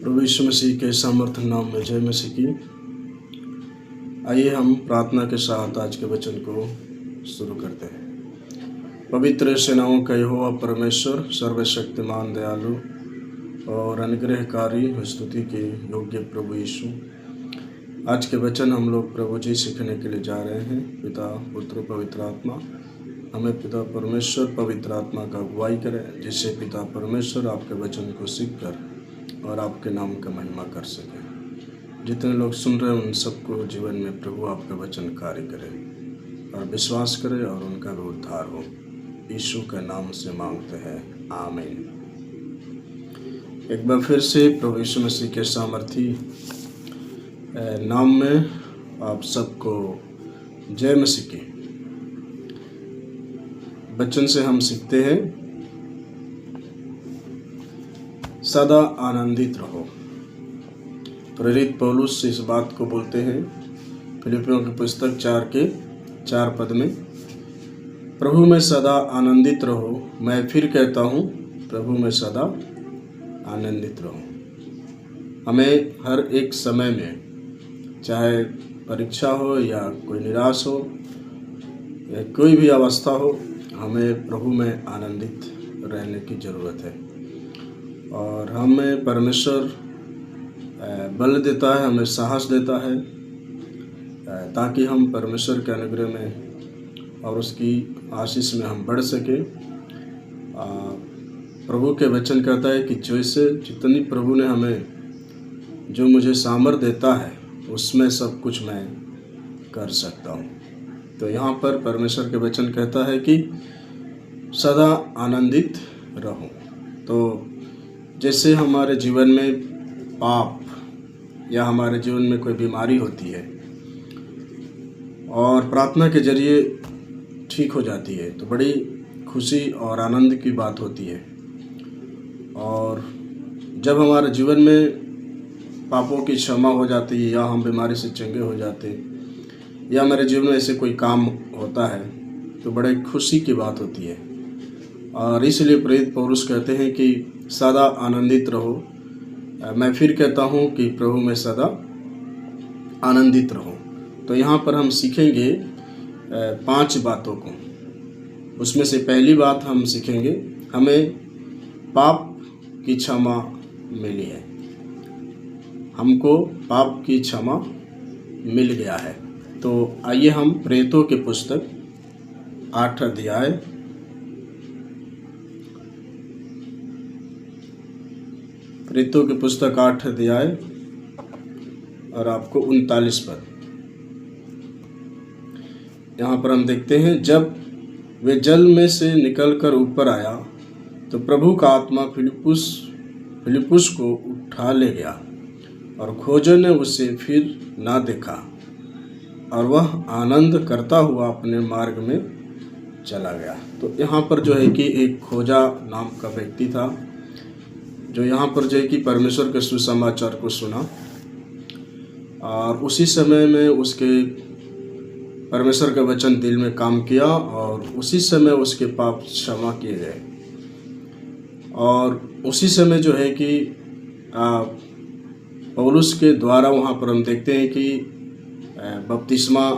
प्रभु यीशु मसीह के सामर्थ्य नाम में जय मसीह की। आइए हम प्रार्थना के साथ आज के वचन को शुरू करते हैं। पवित्र सेनाओं का यहोवा परमेश्वर सर्वशक्तिमान दयालु और अनुग्रहकारी स्तुति के योग्य प्रभु यीशु, आज के वचन हम लोग प्रभु जी सीखने के लिए जा रहे हैं। पिता पुत्र पवित्र आत्मा, हमें पिता परमेश्वर पवित्र आत्मा का अगुवाई करें, जिससे पिता परमेश्वर आपके वचन को सीख कर और आपके नाम का महिमा कर सके। जितने लोग सुन रहे हैं उन सबको जीवन में प्रभु आपका वचन कार्य करे और विश्वास करे और उनका भी उद्धार हो। यीशु के नाम से मांगते हैं, आमीन। एक बार फिर से प्रभु यीशु मसीह के सामर्थी नाम में आप सबको जय मसीह की। वचन से हम सीखते हैं, सदा आनंदित रहो। प्रेरित पौलुस इस बात को बोलते हैं फिलिपियों की पुस्तक 4 में, प्रभु में सदा आनंदित रहो। मैं फिर कहता हूँ, प्रभु में सदा आनंदित रहो। हमें हर एक समय में, चाहे परीक्षा हो या कोई निराश हो या कोई भी अवस्था हो, हमें प्रभु में आनंदित रहने की ज़रूरत है। और हमें परमेश्वर बल देता है, हमें साहस देता है, ताकि हम परमेश्वर के अनुग्रह में और उसकी आशीष में हम बढ़ सके। प्रभु के वचन कहता है कि जितनी प्रभु ने हमें जो मुझे सामर्थ देता है, उसमें सब कुछ मैं कर सकता हूँ। तो यहाँ पर परमेश्वर के वचन कहता है कि सदा आनंदित रहो। तो जैसे हमारे जीवन में पाप या हमारे जीवन में कोई बीमारी होती है और प्रार्थना के जरिए ठीक हो जाती है, तो बड़ी खुशी और आनंद की बात होती है। और जब हमारे जीवन में पापों की क्षमा हो जाती है या हम बीमारी से चंगे हो जाते हैं या हमारे जीवन में ऐसे कोई काम होता है, तो बड़े खुशी की बात होती है। और इसलिए प्रेरित पौलुस कहते हैं कि सदा आनंदित रहो। मैं फिर कहता हूँ कि प्रभु में सदा आनंदित रहो। तो यहाँ पर हम सीखेंगे 5 बातों को। उसमें से पहली बात हम सीखेंगे, हमें पाप की क्षमा मिली है। हमको पाप की क्षमा मिल गया है। तो आइए हम प्रेरितों की पुस्तक 8 अध्याय प्रेरितों की पुस्तक 8 अध्याय और आपको 39 पद, यहाँ पर हम देखते हैं, जब वे जल में से निकलकर ऊपर आया तो प्रभु का आत्मा फिलिप्पुस को उठा ले गया और खोजों ने उसे फिर ना देखा और वह आनंद करता हुआ अपने मार्ग में चला गया। तो यहाँ पर जो है कि एक खोजा नाम का व्यक्ति था, जो यहाँ पर जो है कि परमेश्वर के सुसमाचार को सुना और उसी समय में उसके परमेश्वर का वचन दिल में काम किया और उसी समय उसके पाप क्षमा किए गए। और उसी समय जो है कि पौलुस के द्वारा वहाँ पर हम देखते हैं कि बपतिस्मा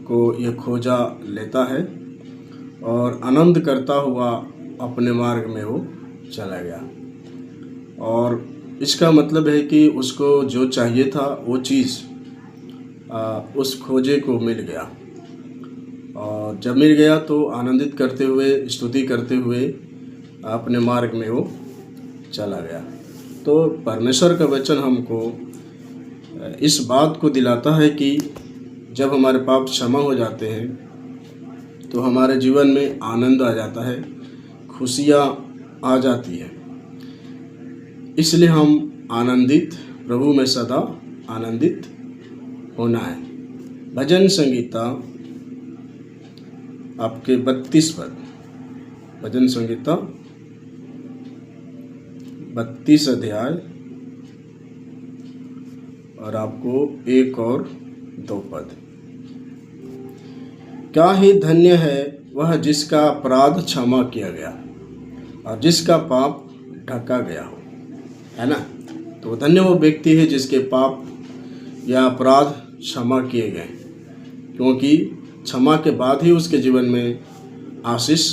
को यह खोजा लेता है और आनंद करता हुआ अपने मार्ग में वो चला गया। और इसका मतलब है कि उसको जो चाहिए था वो चीज़ उस खोजे को मिल गया। और जब मिल गया तो आनंदित करते हुए, स्तुति करते हुए अपने मार्ग में वो चला गया। तो परमेश्वर का वचन हमको इस बात को दिलाता है कि जब हमारे पाप क्षमा हो जाते हैं तो हमारे जीवन में आनंद आ जाता है, खुशियाँ आ जाती है। इसलिए हम प्रभु में सदा आनंदित होना है। भजन संगीता आपके 32 पद, भजन संगीता 32 अध्याय और आपको 1 और 2 पद। क्या ही धन्य है वह जिसका अपराध क्षमा किया गया और जिसका पाप ढका गया हो, है ना। तो धन्य वो व्यक्ति है जिसके पाप या अपराध क्षमा किए गए, क्योंकि क्षमा के बाद ही उसके जीवन में आशीष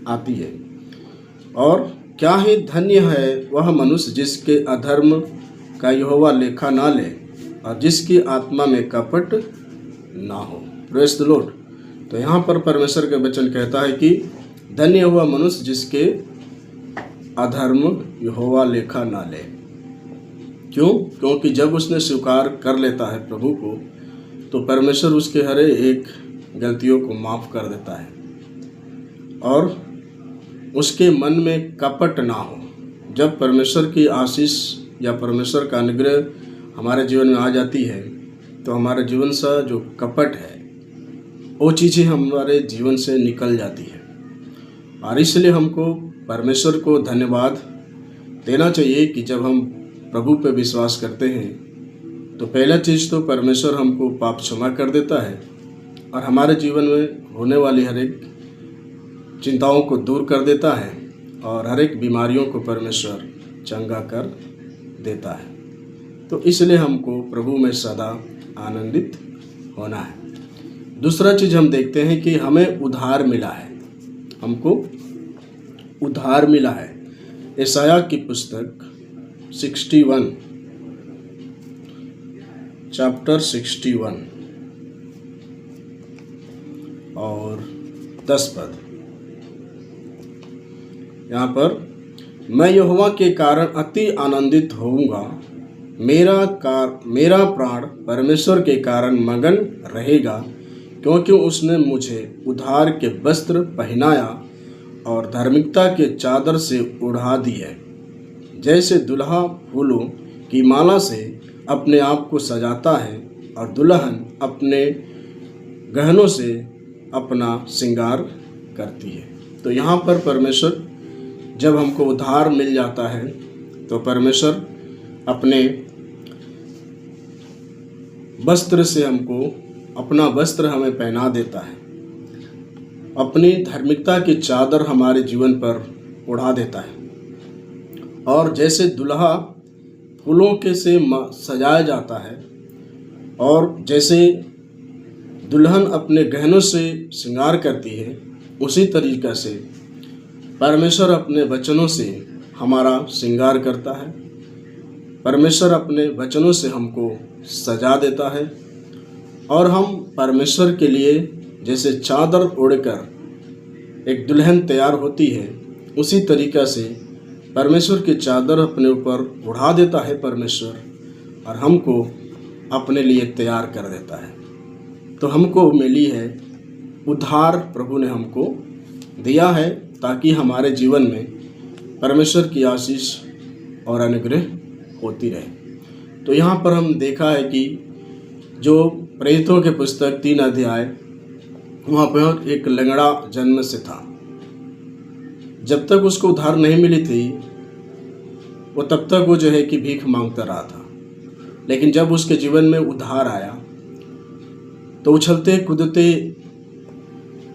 आती है। और क्या ही धन्य है वह मनुष्य जिसके अधर्म का यहोवा लेखा ना ले और जिसकी आत्मा में कपट ना हो। Praise the Lord. तो यहाँ पर परमेश्वर का वचन कहता है कि धन्य हुआ मनुष्य जिसके अधर्म यहोवा लेखा ना ले। क्यों? क्योंकि जब उसने स्वीकार कर लेता है प्रभु को, तो परमेश्वर उसके हर एक गलतियों को माफ़ कर देता है और उसके मन में कपट ना हो। जब परमेश्वर की आशीष या परमेश्वर का अनुग्रह हमारे जीवन में आ जाती है, तो हमारे जीवन से जो कपट है वो चीज़ें हमारे जीवन से निकल जाती है। और इसलिए हमको परमेश्वर को धन्यवाद देना चाहिए कि जब हम प्रभु पे विश्वास करते हैं तो पहला चीज़ तो परमेश्वर हमको पाप क्षमा कर देता है और हमारे जीवन में होने वाली हर एक चिंताओं को दूर कर देता है और हर एक बीमारियों को परमेश्वर चंगा कर देता है। तो इसलिए हमको प्रभु में सदा आनंदित होना है। दूसरा चीज़ हम देखते हैं कि हमें उद्धार मिला है, हमको उद्धार मिला है। यशाया की पुस्तक 61 चैप्टर 61 और 10 पद। यहाँ पर मैं यहोवा के कारण अति आनंदित होऊंगा, मेरा प्राण परमेश्वर के कारण मगन रहेगा, क्योंकि उसने मुझे उद्धार के वस्त्र पहनाया और धार्मिकता के चादर से ओढ़ा दी है। जैसे दुल्हा फूलों की माला से अपने आप को सजाता है और दुल्हन अपने गहनों से अपना श्रृंगार करती है। तो यहाँ पर परमेश्वर जब हमको उद्धार मिल जाता है तो परमेश्वर अपने वस्त्र से हमको अपना वस्त्र हमें पहना देता है, अपनी धार्मिकता की चादर हमारे जीवन पर ओढ़ा देता है। और जैसे दुल्हा फूलों के से सजाया जाता है और जैसे दुल्हन अपने गहनों से श्रृंगार करती है, उसी तरीक़ा से परमेश्वर अपने वचनों से हमारा श्रृंगार करता है। परमेश्वर अपने वचनों से हमको सजा देता है और हम परमेश्वर के लिए जैसे चादर ओढ़कर एक दुल्हन तैयार होती है, उसी तरीक़ा से परमेश्वर की चादर अपने ऊपर उड़ा देता है परमेश्वर और हमको अपने लिए तैयार कर देता है। तो हमको मिली है उद्धार, प्रभु ने हमको दिया है ताकि हमारे जीवन में परमेश्वर की आशीष और अनुग्रह होती रहे। तो यहाँ पर हम देखा है कि जो प्रेरितों के पुस्तक 3 अध्याय, वहाँ पर एक लंगड़ा जन्म से था। जब तक उसको उद्धार नहीं मिली थी वो तब तक वो जो है कि भीख मांगता रहा था। लेकिन जब उसके जीवन में उद्धार आया तो उछलते कूदते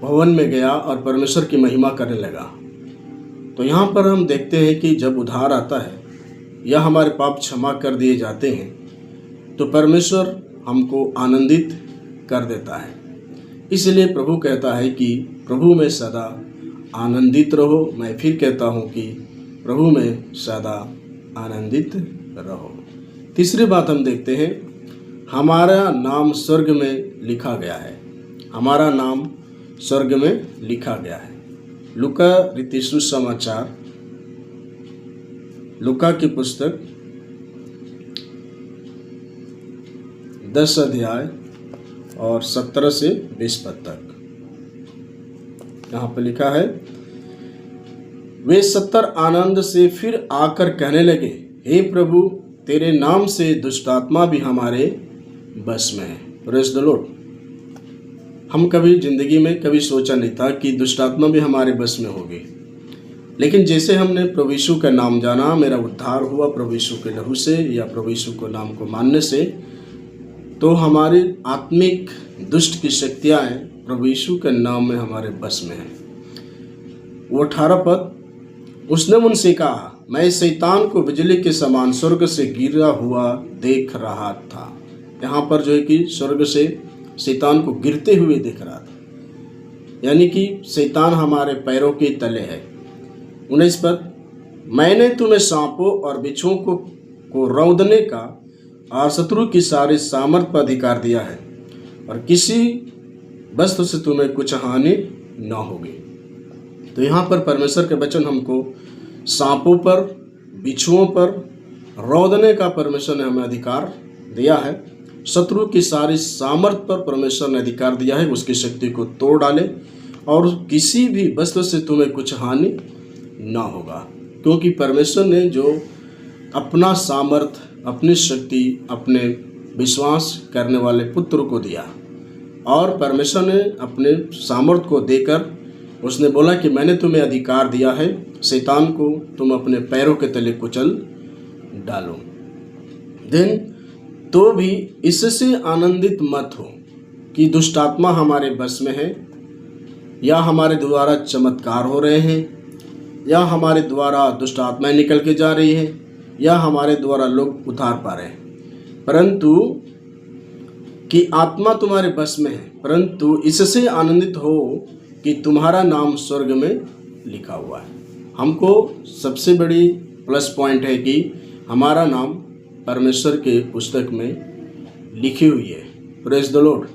भवन में गया और परमेश्वर की महिमा करने लगा। तो यहाँ पर हम देखते हैं कि जब उद्धार आता है या हमारे पाप क्षमा कर दिए जाते हैं तो परमेश्वर हमको आनंदित कर देता है। इसलिए प्रभु कहता है कि प्रभु में सदा आनंदित रहो। मैं फिर कहता हूँ कि प्रभु में सदा आनंदित रहो। तीसरी बात हम देखते हैं, हमारा नाम स्वर्ग में लिखा गया है। हमारा नाम स्वर्ग में लिखा गया है। लूका रीति सुसमाचार, लूका की पुस्तक 10 अध्याय और 17 से 20 पद तक। यहाँ पर लिखा है, वे 70 आनंद से फिर आकर कहने लगे, हे प्रभु, तेरे नाम से दुष्टात्मा भी हमारे बस में है। Praise the Lord. हम कभी जिंदगी में कभी सोचा नहीं था कि दुष्टात्मा भी हमारे बस में होगी, लेकिन जैसे हमने प्रभु यीशु का नाम जाना, मेरा उद्धार हुआ प्रभु यीशु के लहू से या प्रभु यीशु के नाम को मानने से, तो हमारी आत्मिक दुष्ट की शक्तियाँ प्रभु यीशु के नाम में हमारे बस में है। वो 18 पद, उसने उनसे कहा, मैं शैतान को बिजली के समान स्वर्ग से गिरा हुआ देख रहा था। यहाँ पर जो है कि स्वर्ग से शैतान को गिरते हुए देख रहा था, यानी कि शैतान हमारे पैरों के तले है। 19 पद, मैंने तुम्हें सांपों और बिच्छुओं को रौंदने का और शत्रु की सारी सामर्थ पर अधिकार दिया है, और किसी वस्तु से तुम्हें कुछ हानि न होगी। तो यहाँ पर परमेश्वर के वचन हमको सांपों पर, बिच्छुओं पर रौंदने का परमेश्वर ने हमें अधिकार दिया है। शत्रु की सारी सामर्थ पर परमेश्वर ने अधिकार दिया है, उसकी शक्ति को तोड़ डाले, और किसी भी वस्तु से तुम्हें कुछ हानि ना होगा, क्योंकि परमेश्वर ने जो अपना सामर्थ, अपनी शक्ति अपने विश्वास करने वाले पुत्र को दिया, और परमेश्वर ने अपने सामर्थ को देकर उसने बोला कि मैंने तुम्हें अधिकार दिया है, शैतान को तुम अपने पैरों के तले कुचल डालो। देन तो भी इससे आनंदित मत हो कि दुष्ट आत्मा हमारे बस में है, या हमारे द्वारा चमत्कार हो रहे हैं, या हमारे द्वारा दुष्ट आत्माएं निकल के जा रही है, या हमारे द्वारा लोग उधार पा रहे हैं, परंतु कि आत्मा तुम्हारे बस में है। परंतु इससे आनंदित हो कि तुम्हारा नाम स्वर्ग में लिखा हुआ है। हमको सबसे बड़ी प्लस पॉइंट है कि हमारा नाम परमेश्वर के पुस्तक में लिखी हुई है। Praise the Lord.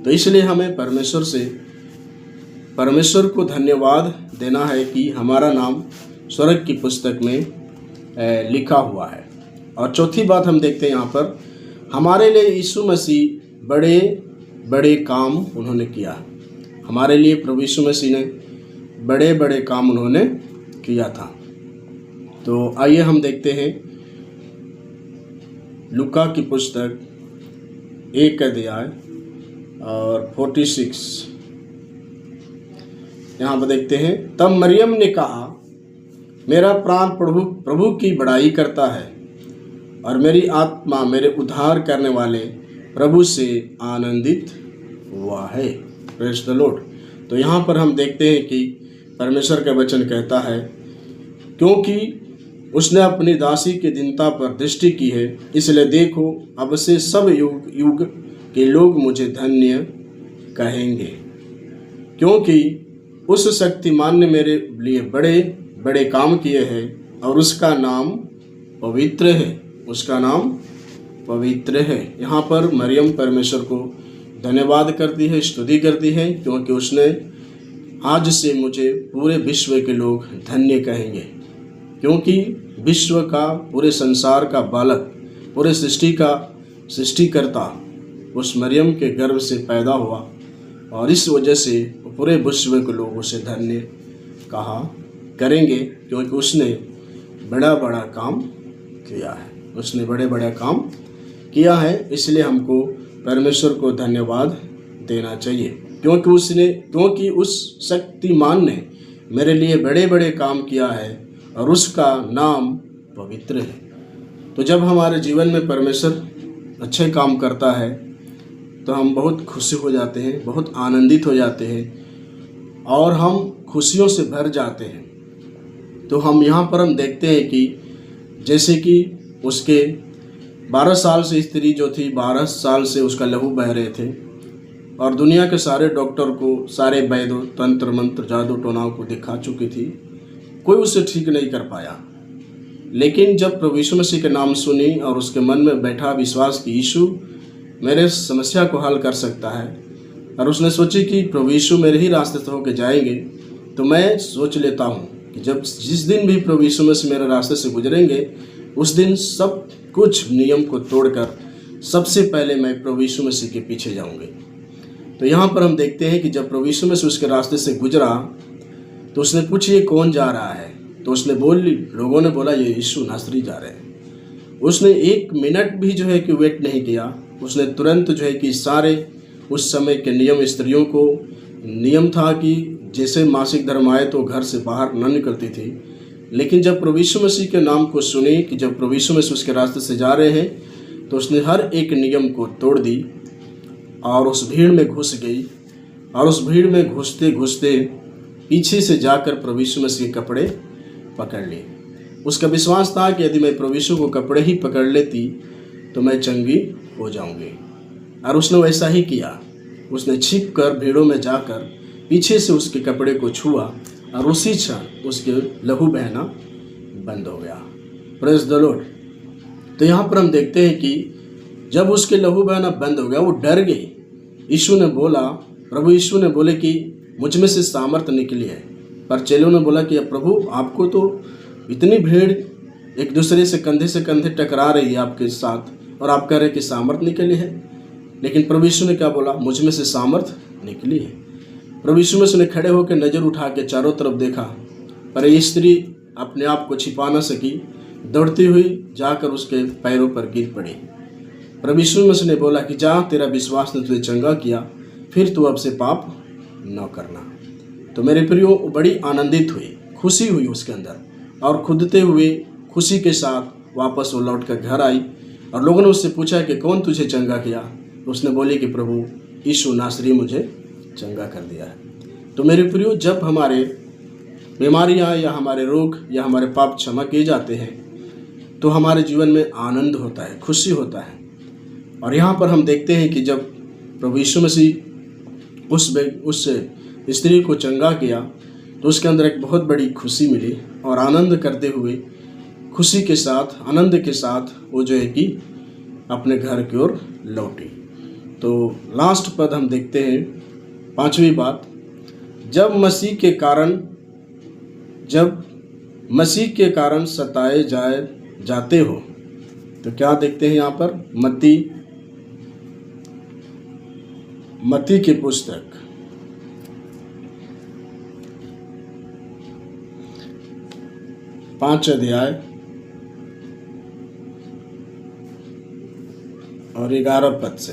तो इसलिए हमें परमेश्वर को धन्यवाद देना है कि हमारा नाम स्वर्ग की पुस्तक में लिखा हुआ है। और चौथी बात हम देखते हैं यहाँ पर, हमारे लिए यीशु मसीह बड़े बड़े काम उन्होंने किया। हमारे लिए प्रभु यीशु मसीह ने बड़े बड़े काम उन्होंने किया था। तो आइए हम देखते हैं लूका की पुस्तक 1 अध्याय और 46। यहाँ पर देखते हैं, तब मरियम ने कहा, मेरा प्राण प्रभु की बड़ाई करता है, और मेरी आत्मा मेरे उद्धार करने वाले प्रभु से आनंदित हुआ है। Praise the Lord. तो यहाँ पर हम देखते हैं कि परमेश्वर का वचन कहता है, क्योंकि उसने अपनी दासी की दीनता पर दृष्टि की है, इसलिए देखो अब से सब युग युग के लोग मुझे धन्य कहेंगे, क्योंकि उस शक्तिमान ने मेरे लिए बड़े बड़े काम किए हैं, और उसका नाम पवित्र है। उसका नाम पवित्र है। यहाँ पर मरियम परमेश्वर को धन्यवाद करती है, स्तुति करती है, क्योंकि उसने आज से मुझे पूरे विश्व के लोग धन्य कहेंगे, क्योंकि विश्व का, पूरे संसार का बालक, पूरे सृष्टि का सृष्टिकर्ता उस मरियम के गर्भ से पैदा हुआ, और इस वजह से पूरे विश्व के लोग उसे धन्य कहा करेंगे, क्योंकि उसने बड़ा बड़ा काम किया है। उसने बड़े बड़े काम किया है, इसलिए हमको परमेश्वर को धन्यवाद देना चाहिए, क्योंकि उस शक्तिमान ने मेरे लिए बड़े बड़े काम किया है, और उसका नाम पवित्र है। तो जब हमारे जीवन में परमेश्वर अच्छे काम करता है तो हम बहुत खुशी हो जाते हैं, बहुत आनंदित हो जाते हैं, और हम खुशियों से भर जाते हैं। तो हम यहाँ पर हम देखते हैं कि जैसे कि उसके 12 साल से स्त्री जो थी, 12 साल से उसका लहू बह रहे थे, और दुनिया के सारे डॉक्टर को, सारे वैद्यों, तंत्र मंत्र, जादू टोनाओं को दिखा चुकी थी, कोई उसे ठीक नहीं कर पाया। लेकिन जब प्रभु यीशु मसीह के नाम सुनी और उसके मन में बैठा विश्वास कि यीशु मेरे समस्या को हल कर सकता है, और उसने सोची कि प्रभु यीशु मेरे ही रास्ते से होकर जाएंगे, तो मैं सोच लेता हूँ कि जिस दिन भी प्रभु यीशु मसीह मेरे रास्ते से गुजरेंगे, उस दिन सब कुछ नियम को तोड़कर सबसे पहले मैं प्रभु यीशु मसीह के पीछे जाऊँगी। तो यहाँ पर हम देखते हैं कि जब प्रभु यीशु मसीह उसके रास्ते से गुजरा तो उसने पूछा, ये कौन जा रहा है? तो उसने लोगों ने बोला, ये यीशु नासरी जा रहे हैं। उसने 1 मिनट भी जो है कि वेट नहीं किया, उसने तुरंत जो है कि सारे उस समय के नियम, स्त्रियों को नियम था कि जैसे मासिक धर्म आए तो घर से बाहर न निकलती थी, लेकिन जब प्रभु यीशु मसीह के नाम को सुनी कि जब प्रभु यीशु मसीह उसके रास्ते से जा रहे हैं, तो उसने हर एक नियम को तोड़ दी और उस भीड़ में घुस गई, और उस भीड़ में घुसते घुसते पीछे से जाकर प्रभु यीशु मसीह के कपड़े पकड़ लिए। उसका विश्वास था कि यदि मैं प्रभु यीशु को कपड़े ही पकड़ लेती तो मैं चंगी हो जाऊंगी, और उसने वैसा ही किया। उसने छिप कर भीड़ों में जाकर पीछे से उसके कपड़े को छुआ और उसी क्षण उसके लहू बहना बंद हो गया। Praise the Lord. तो यहाँ पर हम देखते हैं कि जब उसके लहू बहना बंद हो गया, वो डर गई। यीशु ने बोला, प्रभु यीशु ने बोले कि मुझ में से सामर्थ निकली है। पर चेलों ने बोला कि प्रभु, आपको तो इतनी भीड़ एक दूसरे से कंधे टकरा रही है आपके साथ, और आप कह रहे कि सामर्थ निकली है। लेकिन प्रभु यीशु ने क्या बोला? मुझ में से सामर्थ निकली है। प्रभु यीशु मसीह ने खड़े होकर नज़र उठा के चारों तरफ देखा, पर ये स्त्री अपने आप को छिपा न सकी, दौड़ती हुई जाकर उसके पैरों पर गिर पड़ी। प्रभु यीशु मसीह ने बोला कि जा, तेरा विश्वास ने तुझे चंगा किया, फिर तू अब से पाप न करना। तो मेरे प्रियो, बड़ी आनंदित हुई, खुशी हुई उसके अंदर, और खुदते हुए खुशी के साथ वापस वो लौट कर घर आई। और लोगों ने उससे पूछा कि कौन तुझे चंगा किया? उसने बोली कि प्रभु यीशु नासरी मुझे चंगा कर दिया है। तो मेरे प्रियो, जब हमारे बीमारियां या हमारे रोग या हमारे पाप क्षमा किए जाते हैं तो हमारे जीवन में आनंद होता है, खुशी होता है। और यहाँ पर हम देखते हैं कि जब प्रभु यीशु मसीह उस स्त्री को चंगा किया तो उसके अंदर एक बहुत बड़ी खुशी मिली, और आनंद करते हुए खुशी के साथ, आनंद के साथ वो जो है कि अपने घर की ओर लौटी। तो लास्ट पद हम देखते हैं, 5वीं बात, जब मसीह के कारण सताए जाते हो। तो क्या देखते हैं यहाँ पर? मत्ती की पुस्तक 5 अध्याय और 11 पद से,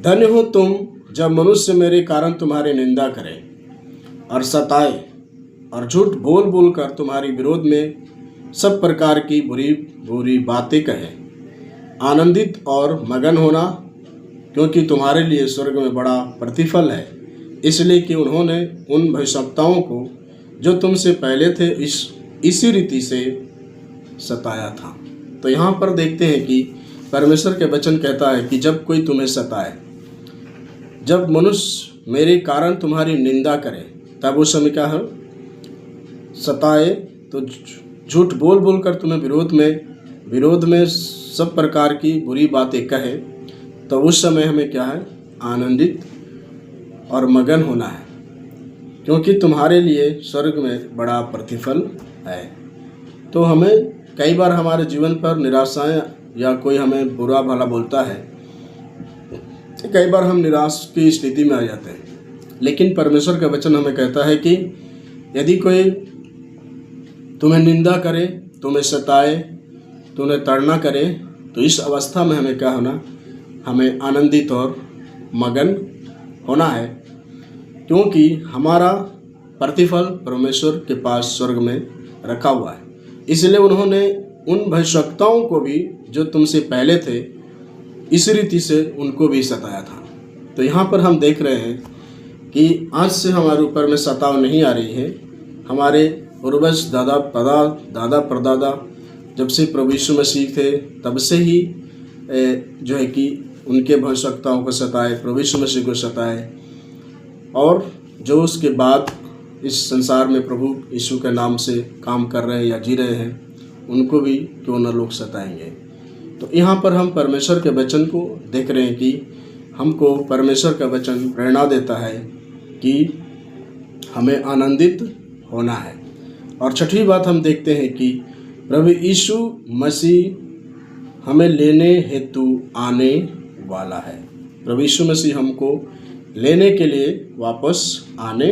धन्य हो तुम जब मनुष्य मेरे कारण तुम्हारी निंदा करें और सताए और झूठ बोल बोल कर तुम्हारी विरोध में सब प्रकार की बुरी बुरी बातें कहें। आनंदित और मगन होना, क्योंकि तुम्हारे लिए स्वर्ग में बड़ा प्रतिफल है, इसलिए कि उन्होंने उन भविष्यवक्ताओं को जो तुमसे पहले थे इसी रीति से सताया था। तो यहाँ पर देखते हैं कि परमेश्वर के वचन कहता है कि जब कोई तुम्हें सताए, जब मनुष्य मेरे कारण तुम्हारी निंदा करे, तब उस समय क्या है? सताए तो झूठ बोल बोल कर तुम्हें विरोध में सब प्रकार की बुरी बातें कहे, तो उस समय हमें क्या है? आनंदित और मगन होना है, क्योंकि तुम्हारे लिए स्वर्ग में बड़ा प्रतिफल है। तो हमें कई बार हमारे जीवन पर निराशाएं या कोई हमें बुरा भला बोलता है, कई बार हम निराश की स्थिति में आ जाते हैं। लेकिन परमेश्वर का वचन हमें कहता है कि यदि कोई तुम्हें निंदा करे, तुम्हें सताए, तुम्हें ताड़ना करे, तो इस अवस्था में हमें क्या होना? हमें आनंदित और मगन होना है, क्योंकि हमारा प्रतिफल परमेश्वर के पास स्वर्ग में रखा हुआ है। इसलिए उन्होंने उन भविष्यवक्ताओं को भी जो तुमसे पहले थे इस रीति से उनको भी सताया था। तो यहाँ पर हम देख रहे हैं कि आज से हमारे ऊपर में सताव नहीं आ रही है। हमारे पूर्वज दादा परदादा जब से प्रभु यीशु मसीह थे तब से ही जो है कि उनके भविष्यवक्ताओं को सताए, प्रभु यीशु मसीह को सताए, और जो उसके बाद इस संसार में प्रभु यीशु के नाम से काम कर रहे हैं या जी रहे हैं उनको भी क्यों न लोग सताएंगे। तो यहाँ पर हम परमेश्वर के वचन को देख रहे हैं कि हमको परमेश्वर का वचन प्रेरणा देता है कि हमें आनंदित होना है। और 6वीं बात हम देखते हैं कि प्रभु यीशु मसीह हमें लेने हेतु आने वाला है। प्रभु यीशु मसीह हमको लेने के लिए वापस आने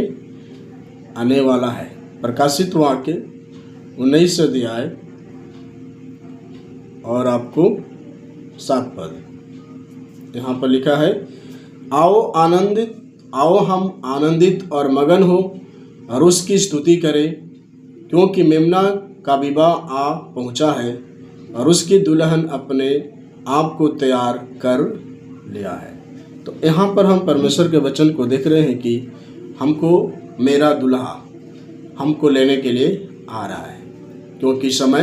वाला है। प्रकाशित वाक्य 19 अध्याय और आपको 7 पद यहाँ पर लिखा है, आओ हम आनंदित और मगन हो और उसकी स्तुति करें, क्योंकि मेमना का विवाह आ पहुँचा है और उसकी दुल्हन अपने आप को तैयार कर लिया है। तो यहाँ पर हम परमेश्वर के वचन को देख रहे हैं कि हमको मेरा दुल्हा हमको लेने के लिए आ रहा है, क्योंकि समय